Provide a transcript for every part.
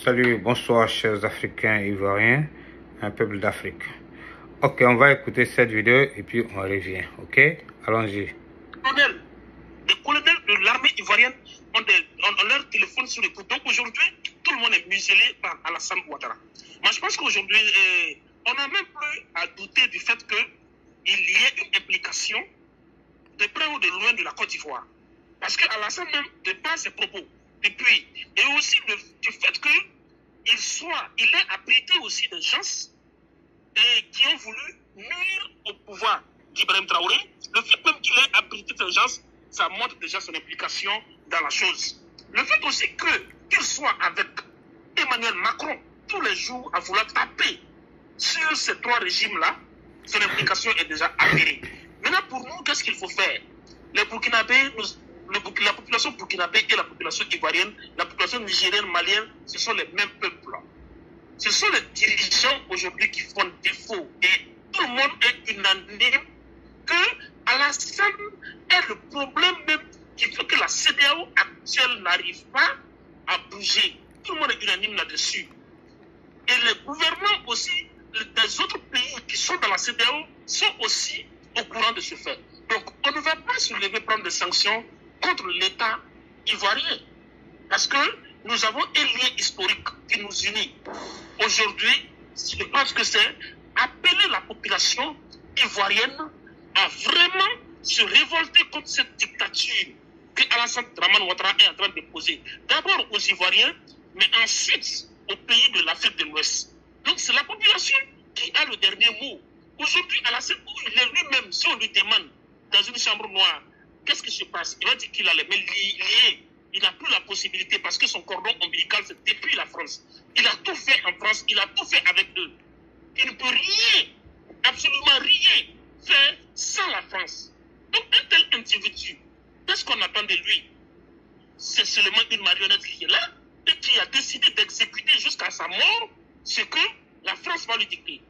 Salut, bonsoir chers Africains Ivoiriens, un peuple d'Afrique. Ok, on va écouter cette vidéo et puis on revient, ok? Allons-y. Les colonels de l'armée ivoirienne ont leur téléphone sur l'écoute. Donc aujourd'hui, tout le monde est muselé par Alassane Ouattara. Moi je pense qu'aujourd'hui, on n'a même plus à douter du fait qu'il y ait une implication de près ou de loin de la Côte d'Ivoire. Parce que Alassane même, de par ses propos, depuis, et aussi du fait qu'il ait abrité aussi des gens qui ont voulu nuire au pouvoir d'Ibrahim Traoré, le fait même qu'il ait abrité ces gens, ça montre déjà son implication dans la chose. Le fait aussi qu'il soit avec Emmanuel Macron tous les jours à vouloir taper sur ces trois régimes-là, son implication est déjà avérée. Maintenant, pour nous, qu'est-ce qu'il faut faire? Les Burkinabés, la population burkinabé et la population ivoirienne, la population nigérienne, malienne, ce sont les mêmes peuples. Ce sont les dirigeants aujourd'hui qui font défaut. Et tout le monde est unanime que Alassane est le problème même qui fait que la CEDEAO actuelle n'arrive pas à bouger. Tout le monde est unanime là-dessus. Et les gouvernements aussi des autres pays qui sont dans la CEDEAO sont aussi au courant de ce fait. Donc on ne va pas se lever prendre des sanctions contre l'État ivoirien. Parce que nous avons un lien historique qui nous unit. Aujourd'hui, je pense que c'est appeler la population ivoirienne à vraiment se révolter contre cette dictature que Alassane Ouattara est en train de poser. D'abord aux Ivoiriens, mais ensuite aux pays de l'Afrique de l'Ouest. Donc c'est la population qui a le dernier mot. Aujourd'hui, Alassane, il est lui-même, si on lui demande dans une chambre noire, qu'est-ce qui se passe? Il va dire qu'il a les mains liées. Il n'a plus la possibilité parce que son cordon ombilical, c'est depuis la France. Il a tout fait en France, il a tout fait avec eux. Il ne peut rien, absolument rien faire sans la France. Donc un tel individu, qu'est-ce qu'on attend de lui? C'est seulement une marionnette qui est là et qui a décidé d'exécuter jusqu'à sa mort ce que la France va lui dicter.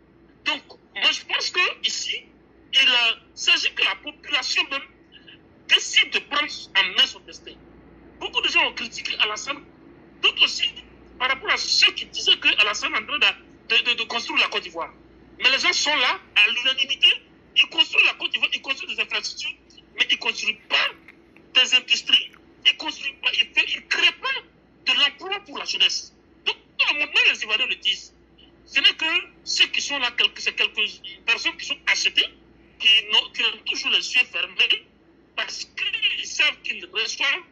Donc, moi je pense qu'ici, il s'agit que la population même décide de prendre en main son destin. Beaucoup de gens ont critiqué Alassane, d'autres aussi par rapport à ceux qui disaient que Alassane est en train de construire la Côte d'Ivoire. Mais les gens sont là, à l'unanimité, ils construisent la Côte d'Ivoire, ils construisent des infrastructures, mais ils ne construisent pas des industries, ils ne construisent pas, ils ne créent pas de l'emploi pour la jeunesse. Donc, tout le monde, même les Ivoiriens le disent. Ce n'est que ceux qui sont là, c'est quelques personnes qui sont achetées, qui ont toujours les yeux fermés, parce qu'ils savent qu'ils reçoivent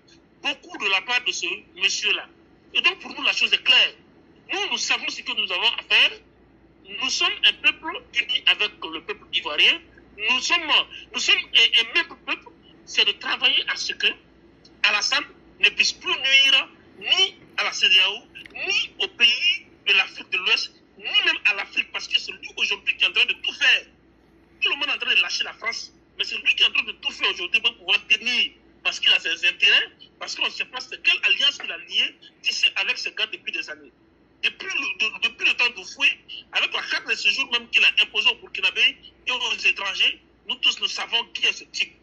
beaucoup de la part de ce monsieur-là. Et donc, pour nous, la chose est claire. Nous savons ce que nous avons à faire. Nous sommes un peuple uni avec le peuple ivoirien. Nous sommes un même peuple. C'est de travailler à ce que Alassane ne puisse plus nuire ni à la CEDEAO, ni aux pays de l'Afrique de l'Ouest, ni même à l'Afrique, parce que c'est lui aujourd'hui qui est en train de tout faire. Tout le monde est en train de lâcher la France, mais c'est lui qui est en train de tout faire aujourd'hui pour pouvoir tenir. Parce qu'il a ses intérêts, parce qu'on ne sait pas quelle alliance il a liée avec ce gars depuis des années. Depuis le temps d'Oufoué, avec la carte de séjour même qu'il a imposée aux Burkinabés et aux étrangers, nous tous nous savons qui est ce type.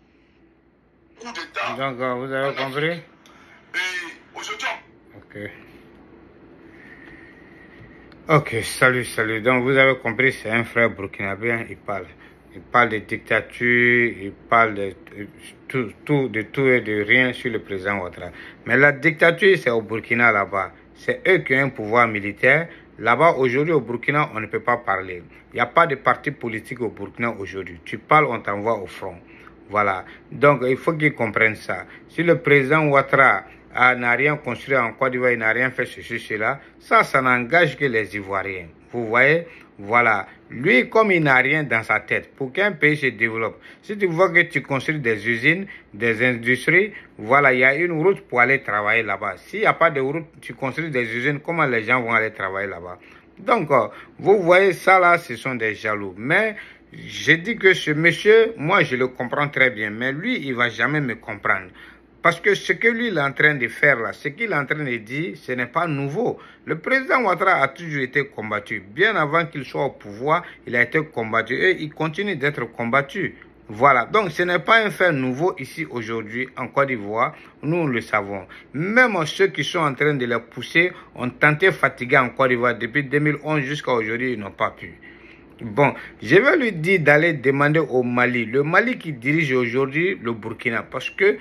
Coup d'État. Donc, vous avez compris? Et aujourd'hui. Ok, salut. Donc, vous avez compris, c'est un frère burkinabé, il parle. Il parle de dictature, il parle de tout et de rien sur le président Ouattara. Mais la dictature, c'est au Burkina là-bas. C'est eux qui ont un pouvoir militaire. Là-bas, aujourd'hui, au Burkina, on ne peut pas parler. Il n'y a pas de parti politique au Burkina aujourd'hui. Tu parles, on t'envoie au front. Voilà. Donc, il faut qu'ils comprennent ça. Si le président Ouattara n'a rien construit en Côte d'Ivoire, il n'a rien fait ceci, cela, ça n'engage que les Ivoiriens. Vous voyez? Voilà. Lui, comme il n'a rien dans sa tête, pour qu'un pays se développe, si tu vois que tu construis des usines, des industries, voilà, il y a une route pour aller travailler là-bas. S'il n'y a pas de route, tu construis des usines, comment les gens vont aller travailler là-bas? Donc, vous voyez, ça là, ce sont des jaloux. Mais, je dis que ce monsieur, moi, je le comprends très bien, mais lui, il ne va jamais me comprendre. Parce que ce que lui il est en train de faire là, ce qu'il est en train de dire, ce n'est pas nouveau. Le président Ouattara a toujours été combattu. Bien avant qu'il soit au pouvoir, il a été combattu et il continue d'être combattu. Voilà, donc ce n'est pas un fait nouveau ici aujourd'hui en Côte d'Ivoire, nous le savons. Même ceux qui sont en train de les pousser ont tenté fatiguer en Côte d'Ivoire depuis 2011 jusqu'à aujourd'hui, ils n'ont pas pu. Bon, je vais lui dire d'aller demander au Mali, le Mali qui dirige aujourd'hui le Burkina, parce que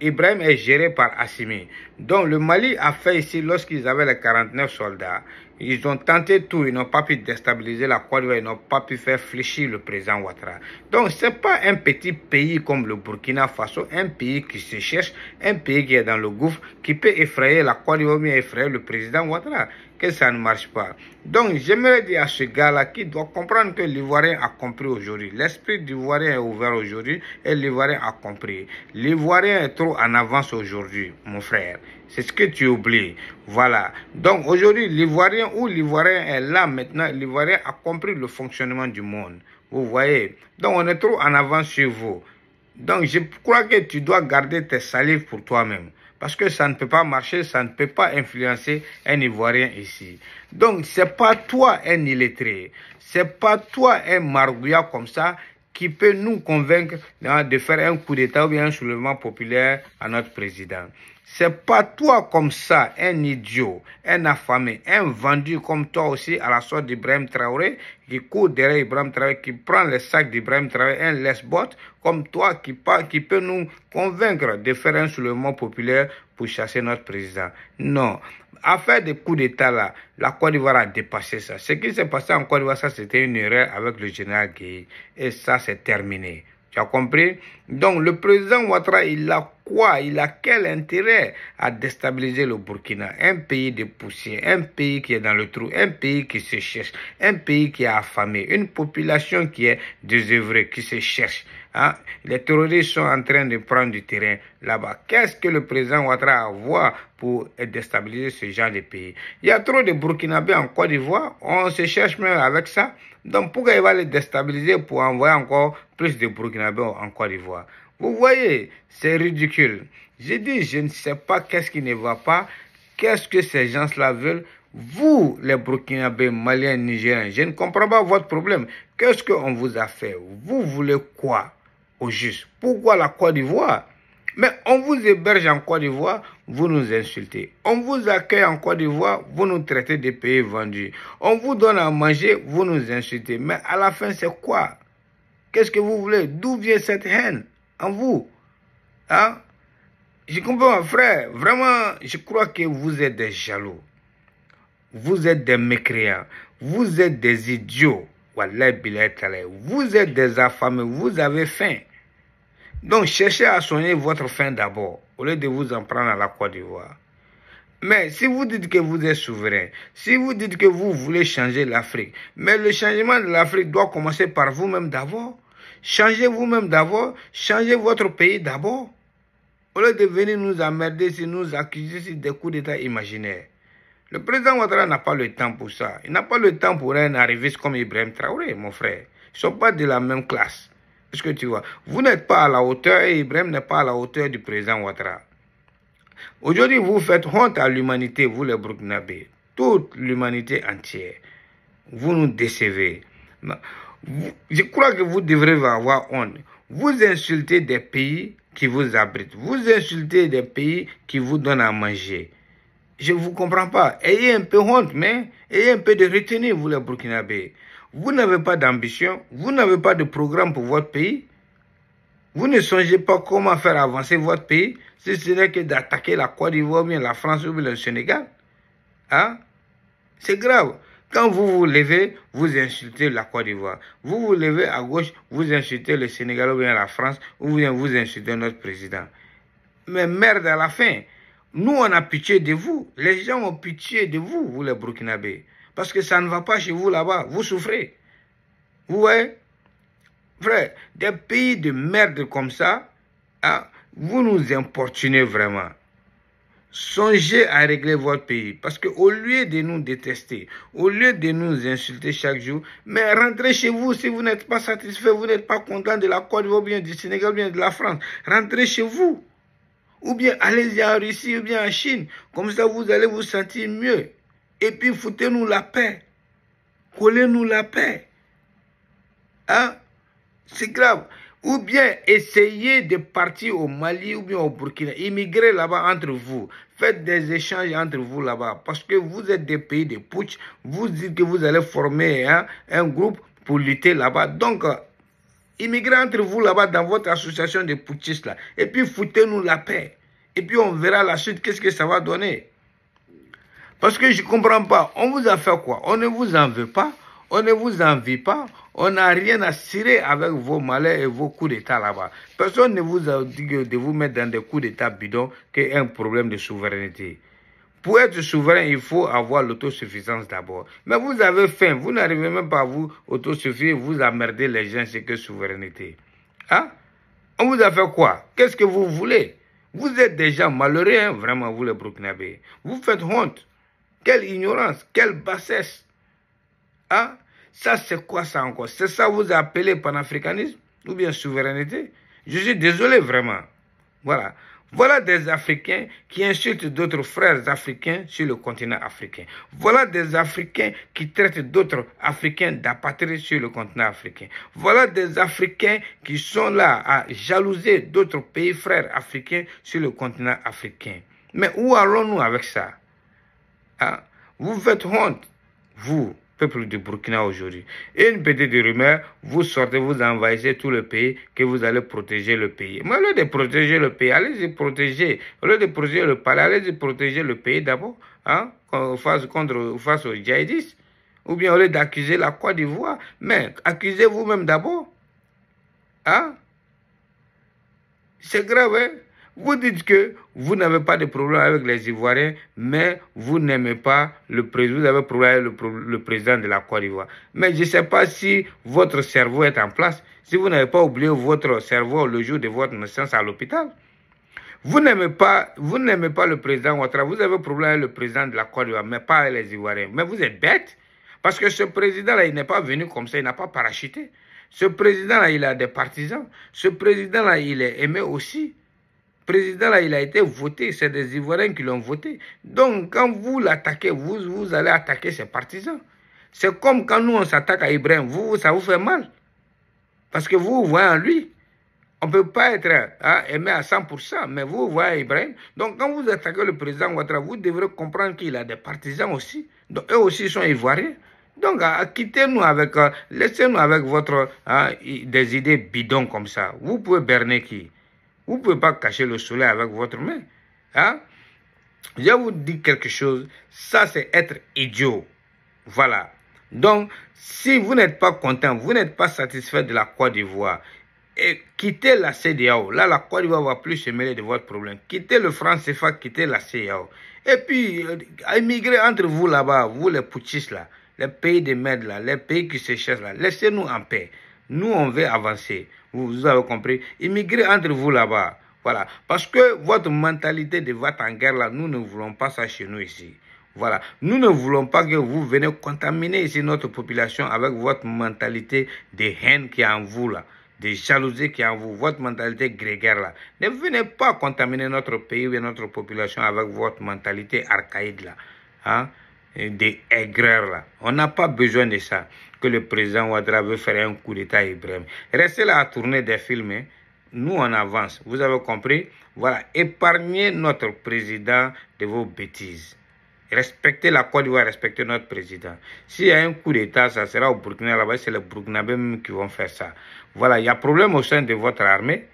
Ibrahim est géré par Assimi. Donc le Mali a fait ici, lorsqu'ils avaient les 49 soldats, ils ont tenté tout, ils n'ont pas pu déstabiliser la Côte d'Ivoire, ils n'ont pas pu faire fléchir le président Ouattara. Donc ce n'est pas un petit pays comme le Burkina Faso, un pays qui se cherche, un pays qui est dans le gouffre, qui peut effrayer la Côte d'Ivoire, mais effrayer le président Ouattara, que ça ne marche pas. Donc j'aimerais dire à ce gars-là qui doit comprendre que l'Ivoirien a compris aujourd'hui. L'esprit d'Ivoirien est ouvert aujourd'hui et l'Ivoirien a compris. L'Ivoirien est trop en avance aujourd'hui, mon frère. C'est ce que tu oublies. Voilà. Donc aujourd'hui, l'Ivoirien ou l'Ivoirien est là maintenant. L'Ivoirien a compris le fonctionnement du monde. Vous voyez. Donc on est trop en avance sur vous. Donc je crois que tu dois garder tes salives pour toi-même. Parce que ça ne peut pas marcher, ça ne peut pas influencer un Ivoirien ici. Donc c'est pas toi un illettré. C'est pas toi un margouillat comme ça qui peut nous convaincre de faire un coup d'État ou bien un soulèvement populaire à notre président. C'est pas toi comme ça, un idiot, un affamé, un vendu comme toi aussi à la sorte d'Ibrahim Traoré, qui court derrière Ibrahim Traoré, qui prend les sacs d'Ibrahim Traoré, un laisse-bot, comme toi qui peut nous convaincre de faire un soulèvement populaire pour chasser notre président. Non. Affaire des coups d'État là, la Côte d'Ivoire a dépassé ça. Ce qui s'est passé en Côte d'Ivoire, ça c'était une erreur avec le général Guèye. Et ça c'est terminé. Tu as compris? Donc le président Ouattara, il a quoi? Il a quel intérêt à déstabiliser le Burkina? Un pays de poussière, un pays qui est dans le trou, un pays qui se cherche, un pays qui est affamé, une population qui est désœuvrée, qui se cherche. Hein? Les terroristes sont en train de prendre du terrain là-bas. Qu'est-ce que le président Ouattara a à voir pour déstabiliser ce genre de pays? Il y a trop de Burkinabés en Côte d'Ivoire, on se cherche même avec ça. Donc pourquoi il va les déstabiliser pour envoyer encore plus de Burkinabés en Côte d'Ivoire? Vous voyez, c'est ridicule. J'ai dit, je ne sais pas qu'est-ce qui ne va pas, qu'est-ce que ces gens-là veulent. Vous, les Burkinabés, Maliens, Nigériens, je ne comprends pas votre problème. Qu'est-ce qu'on vous a fait? Vous voulez quoi au juste? Pourquoi la Côte d'Ivoire? Mais on vous héberge en Côte d'Ivoire, vous nous insultez. On vous accueille en Côte d'Ivoire, vous nous traitez de pays vendus. On vous donne à manger, vous nous insultez. Mais à la fin, c'est quoi? Qu'est-ce que vous voulez? D'où vient cette haine en vous? Hein? Je comprends, frère. Vraiment, je crois que vous êtes des jaloux. Vous êtes des mécréants. Vous êtes des idiots. Vous êtes des affamés. Vous avez faim. Donc, cherchez à soigner votre faim d'abord, au lieu de vous en prendre à la Côte d'Ivoire. Mais si vous dites que vous êtes souverain, si vous dites que vous voulez changer l'Afrique, mais le changement de l'Afrique doit commencer par vous-même d'abord. Changez vous-même d'abord, changez votre pays d'abord. Au lieu de venir nous emmerder, si nous accuser des coups d'État imaginaires. Le président Ouattara n'a pas le temps pour ça. Il n'a pas le temps pour un arriviste comme Ibrahim Traoré, mon frère. Ils ne sont pas de la même classe. Est-ce que tu vois? Vous n'êtes pas à la hauteur et Ibrahim n'est pas à la hauteur du président Ouattara. Aujourd'hui, vous faites honte à l'humanité, vous les Burkinabés. Toute l'humanité entière. Vous nous décevez. Je crois que vous devrez avoir honte. Vous insultez des pays qui vous abritent. Vous insultez des pays qui vous donnent à manger. Je ne vous comprends pas. Ayez un peu honte, mais ayez un peu de retenue, vous les Burkinabés. Vous n'avez pas d'ambition, vous n'avez pas de programme pour votre pays. Vous ne songez pas comment faire avancer votre pays, si ce n'est que d'attaquer la Côte d'Ivoire, bien la France ou bien le Sénégal. Hein? C'est grave. Quand vous vous levez, vous insultez la Côte d'Ivoire. Vous vous levez à gauche, vous insultez le Sénégal ou bien la France, ou bien vous insultez notre président. Mais merde à la fin. Nous, on a pitié de vous. Les gens ont pitié de vous, vous les Burkinabés. Parce que ça ne va pas chez vous là-bas. Vous souffrez. Vous voyez? Frère, des pays de merde comme ça, hein, vous nous importunez vraiment. Songez à régler votre pays. Parce qu'au lieu de nous détester, au lieu de nous insulter chaque jour, mais rentrez chez vous si vous n'êtes pas satisfait, vous n'êtes pas content de la Côte d'Ivoire, bien du Sénégal, bien de la France. Rentrez chez vous. Ou bien allez-y en Russie, ou bien en Chine. Comme ça, vous allez vous sentir mieux. Et puis, foutez-nous la paix. Collez-nous la paix. Hein? C'est grave. Ou bien essayez de partir au Mali ou bien au Burkina. Immigrez là-bas entre vous. Faites des échanges entre vous là-bas. Parce que vous êtes des pays de putsch. Vous dites que vous allez former un groupe pour lutter là-bas. Donc, immigrez entre vous là-bas dans votre association de putschistes là. Et puis, foutez-nous la paix. Et puis, on verra la suite. Qu'est-ce que ça va donner? Parce que je ne comprends pas. On vous a fait quoi? On ne vous en veut pas. On ne vous envie pas. On n'a rien à cirer avec vos malheurs et vos coups d'État là-bas. Personne ne vous a dit de vous mettre dans des coups d'État bidons qu'il y a un problème de souveraineté. Pour être souverain, il faut avoir l'autosuffisance d'abord. Mais vous avez faim. Vous n'arrivez même pas à vous autosuffire. Vous emmerdez les gens, c'est que souveraineté. Hein? On vous a fait quoi? Qu'est-ce que vous voulez? Vous êtes des gens malheureux, hein, vraiment, vous les Burkinabés. Vous faites honte. Quelle ignorance, quelle bassesse. Hein? Ça, c'est quoi ça encore? C'est ça vous appelez panafricanisme ou bien souveraineté? Je suis désolé vraiment. Voilà. Voilà des Africains qui insultent d'autres frères africains sur le continent africain. Voilà des Africains qui traitent d'autres Africains d'apatrides sur le continent africain. Voilà des Africains qui sont là à jalouser d'autres pays frères africains sur le continent africain. Mais où allons-nous avec ça? Hein? Vous faites honte, vous, peuple du Burkina aujourd'hui. Et une petite rumeur, vous sortez, vous envahissez tout le pays, que vous allez protéger le pays. Mais au lieu de protéger le pays, allez-y protéger. Au lieu de protéger le palais, allez-y protéger le pays d'abord, hein, face aux djihadistes. Ou bien au lieu d'accuser la Côte d'Ivoire, mais accusez vous-même d'abord. Hein? C'est grave, hein? Vous dites que vous n'avez pas de problème avec les Ivoiriens, mais vous n'aimez pas le président, vous avez problème avec le président de la Côte d'Ivoire. Mais je ne sais pas si votre cerveau est en place, si vous n'avez pas oublié votre cerveau le jour de votre naissance à l'hôpital. Vous n'aimez pas le président Ouattara, vous avez problème avec le président de la Côte d'Ivoire, mais pas avec les Ivoiriens. Mais vous êtes bête, parce que ce président-là, il n'est pas venu comme ça, il n'a pas parachuté. Ce président-là, il a des partisans. Ce président-là, il est aimé aussi. Président là, il a été voté, c'est des Ivoiriens qui l'ont voté. Donc, quand vous l'attaquez, vous allez attaquer ses partisans. C'est comme quand nous, on s'attaque à Ibrahim, ça vous fait mal. Parce que vous voyez en lui. On ne peut pas être aimé à 100%, mais vous voyez Ibrahim. Donc, quand vous attaquez le président Ouattara, vous devrez comprendre qu'il a des partisans aussi. Donc, eux aussi sont Ivoiriens. Donc, quittez-nous avec, laissez-nous avec des idées bidons comme ça. Vous pouvez berner qui? Vous ne pouvez pas cacher le soleil avec votre main. Hein? Je vous dis quelque chose, ça c'est être idiot. Voilà. Donc, si vous n'êtes pas content, vous n'êtes pas satisfait de la Côte d'Ivoire, et quittez la CEDEAO. Là, la Côte d'Ivoire ne va plus se mêler de votre problème. Quittez le franc CFA, quittez la CEDEAO. Et puis, immigrez entre vous là-bas, vous les putschistes là, les pays de Med là, les pays qui se cherchent là. Laissez-nous en paix. Nous, on veut avancer. Vous avez compris? Immigrez entre vous là-bas. Voilà. Parce que votre mentalité de votre en guerre là, nous ne voulons pas ça chez nous ici. Voilà. Nous ne voulons pas que vous venez contaminer ici notre population avec votre mentalité de haine qui est en vous là, de jalousie qui est en vous, votre mentalité grégaire là. Ne venez pas contaminer notre pays ou notre population avec votre mentalité archaïque là. Hein? Des aigreurs là. On n'a pas besoin de ça. Que le président Ouattara veut faire un coup d'État à Ibrahim. Restez là à tourner des films. Hein. Nous, on avance. Vous avez compris? Voilà. Épargnez notre président de vos bêtises. Respectez la Côte d'Ivoire, respectez notre président. S'il y a un coup d'État, ça sera au Burkina là-bas. C'est les Burkinabés même qui vont faire ça. Voilà. Il y a problème au sein de votre armée.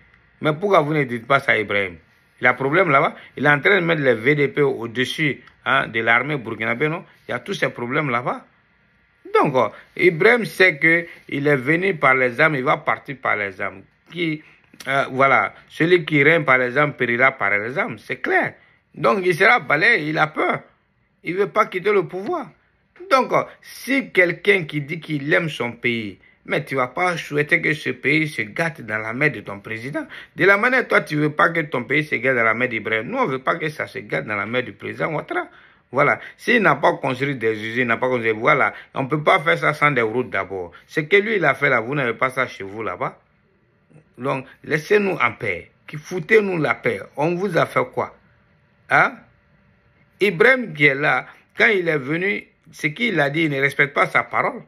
Mais pourquoi vous ne dites pas ça à Ibrahim? Il y a problème là-bas. Il est en train de mettre les VDP au-dessus de l'armée burkinabé, non? Il y a tous ces problèmes là-bas. Donc, Ibrahim sait qu'il est venu par les armes, il va partir par les armes. Voilà, celui qui règne par les armes périra par les armes, c'est clair. Donc, il sera balayé, il a peur. Il ne veut pas quitter le pouvoir. Donc, si quelqu'un qui dit qu'il aime son pays, mais tu ne vas pas souhaiter que ce pays se gâte dans la main de ton président. De la manière, toi, tu ne veux pas que ton pays se gâte dans la main d'Ibrahim. Nous, on ne veut pas que ça se gâte dans la main du président Ouattara. Voilà. S'il n'a pas construit des usines, n'a pas construit, voilà. On ne peut pas faire ça sans des routes d'abord. Ce que lui, il a fait là, vous n'avez pas ça chez vous là-bas. Donc, laissez-nous en paix. Foutez-nous la paix. On vous a fait quoi? Hein? Ibrahim qui est là, quand il est venu, ce qu'il a dit, il ne respecte pas sa parole.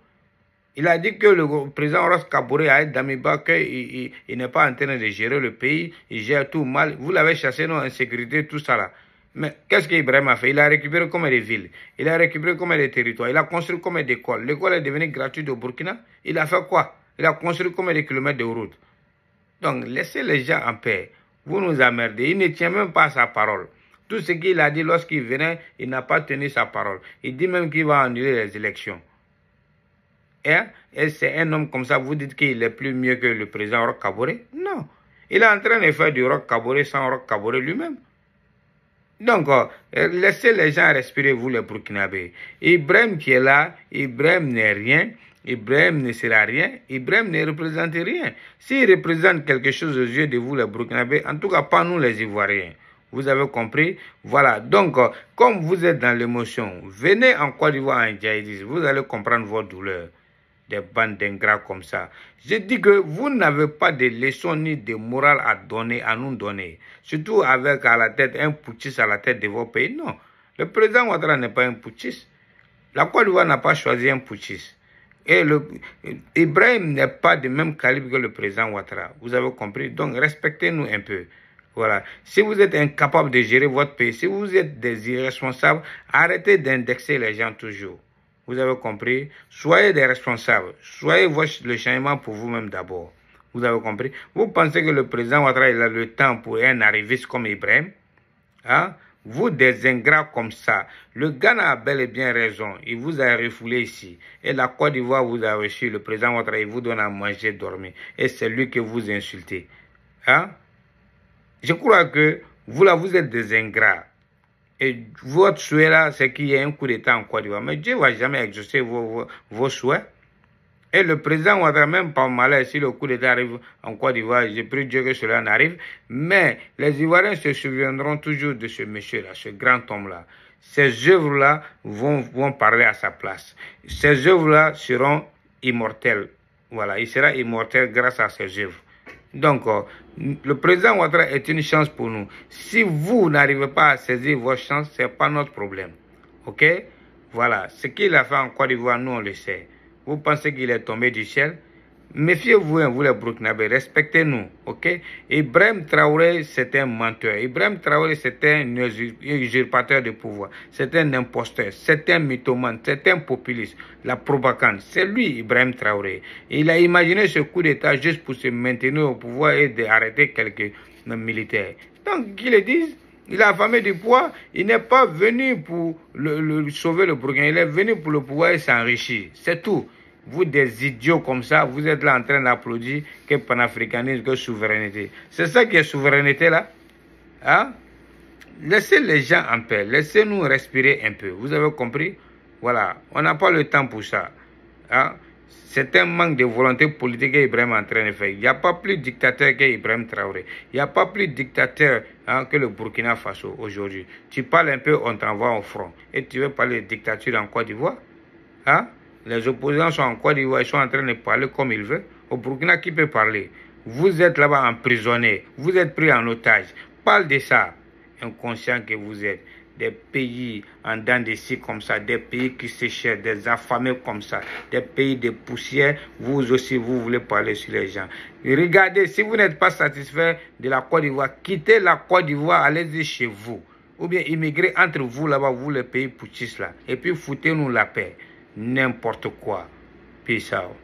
Il a dit que le président Roch Kaboré a été Damiba, qu'il n'est pas en train de gérer le pays, il gère tout mal. Vous l'avez chassé, non, insécurité, tout ça là. Mais qu'est-ce qu'Ibrahim a fait? Il a récupéré combien de villes? Il a récupéré combien de territoires? Il a construit combien d'écoles? L'école est devenue gratuite au Burkina. Il a fait quoi? Il a construit combien de kilomètres de route? Donc, laissez les gens en paix. Vous nous emmerdez. Il ne tient même pas sa parole. Tout ce qu'il a dit lorsqu'il venait, il n'a pas tenu sa parole. Il dit même qu'il va annuler les élections. Et c'est un homme comme ça, vous dites qu'il est plus mieux que le président Roch Kaboré? Non. Il est en train de faire du Roch Kaboré sans Roch Kaboré lui-même. Donc, laissez les gens respirer, vous les Burkinabés. Ibrahim qui est là, Ibrahim n'est rien. Ibrahim ne sera rien. Ibrahim ne représente rien. S'il représente quelque chose aux yeux de vous les Burkinabés, en tout cas pas nous les Ivoiriens. Vous avez compris? Voilà. Donc, comme vous êtes dans l'émotion, venez en Côte d'Ivoire en djihadiste. Vous allez comprendre vos douleurs. Des bandes d'ingrats comme ça. Je dis que vous n'avez pas de leçons ni de morale à donner, à nous donner. Surtout avec à la tête un putschiste à la tête de vos pays. Non. Le président Ouattara n'est pas un putschiste. La Côte d'Ivoire n'a pas choisi un putschiste. Et Ibrahim n'est pas du même calibre que le président Ouattara. Vous avez compris? Donc respectez-nous un peu. Voilà. Si vous êtes incapable de gérer votre pays, si vous êtes des irresponsables, arrêtez d'indexer les gens toujours. Vous avez compris? Soyez des responsables. Soyez le changement pour vous-même d'abord. Vous avez compris? Vous pensez que le président Ouattara il a le temps pour un arriviste comme Ibrahim? Hein? Vous, des ingrats comme ça. Le Ghana a bel et bien raison. Il vous a refoulé ici. Et la Côte d'Ivoire vous a reçu. Le président Ouattara, il vous donne à manger, dormir. Et c'est lui que vous insultez. Hein? Je crois que vous là, vous êtes des ingrats. Et votre souhait là, c'est qu'il y ait un coup d'État en Côte d'Ivoire. Mais Dieu ne va jamais exaucer vos souhaits. Et le président Ouattara, même pas malheur, si le coup d'État arrive en Côte d'Ivoire, j'ai prie Dieu que cela n'arrive. Mais les Ivoiriens se souviendront toujours de ce monsieur-là, ce grand homme-là. Ces œuvres-là vont parler à sa place. Ces œuvres-là seront immortelles. Voilà, il sera immortel grâce à ces œuvres. Donc, le président Ouattara est une chance pour nous. Si vous n'arrivez pas à saisir vos chances, ce n'est pas notre problème. Ok? Voilà. Ce qu'il a fait en Côte d'Ivoire, nous, on le sait. Vous pensez qu'il est tombé du ciel? Méfiez-vous, hein, vous les Burkinabés. Respectez-nous. Ok? Ibrahim Traoré, c'est un menteur. Ibrahim Traoré, c'est un usurpateur de pouvoir. C'est un imposteur. C'est un mythomane. C'est un populiste. La propagande. C'est lui, Ibrahim Traoré. Il a imaginé ce coup d'État juste pour se maintenir au pouvoir et d'arrêter quelques militaires. Donc, qu'ils le disent. Il a affamé du pouvoir. Il n'est pas venu pour sauver le Burkina. Il est venu pour le pouvoir et s'enrichir. C'est tout. Vous, des idiots comme ça, vous êtes là en train d'applaudir que panafricanisme, que souveraineté. C'est ça qui est souveraineté là? Hein? Laissez les gens en paix. Laissez-nous respirer un peu. Vous avez compris? Voilà. On n'a pas le temps pour ça. Hein? C'est un manque de volonté politique qu'Ibrahim est en train de faire. Il n'y a pas plus dictateur qu'Ibrahim Traoré. Il n'y a pas plus dictateur que le Burkina Faso aujourd'hui. Tu parles un peu, on t'envoie au front. Et tu veux parler de dictature en Côte d'Ivoire? Hein? Les opposants sont en Côte d'Ivoire, ils sont en train de parler comme ils veulent. Au Burkina, qui peut parler? Vous êtes là-bas emprisonnés. Vous êtes pris en otage. Parle de ça. Inconscient que vous êtes. Des pays en dents de scie comme ça. Des pays qui se cherchent. Des affamés comme ça. Des pays de poussière. Vous aussi, vous voulez parler sur les gens. Regardez, si vous n'êtes pas satisfait de la Côte d'Ivoire, quittez la Côte d'Ivoire, allez-y chez vous. Ou bien immigrez entre vous là-bas, vous les pays putschistes là. Et puis foutez-nous la paix. N'importe quoi. Peace out.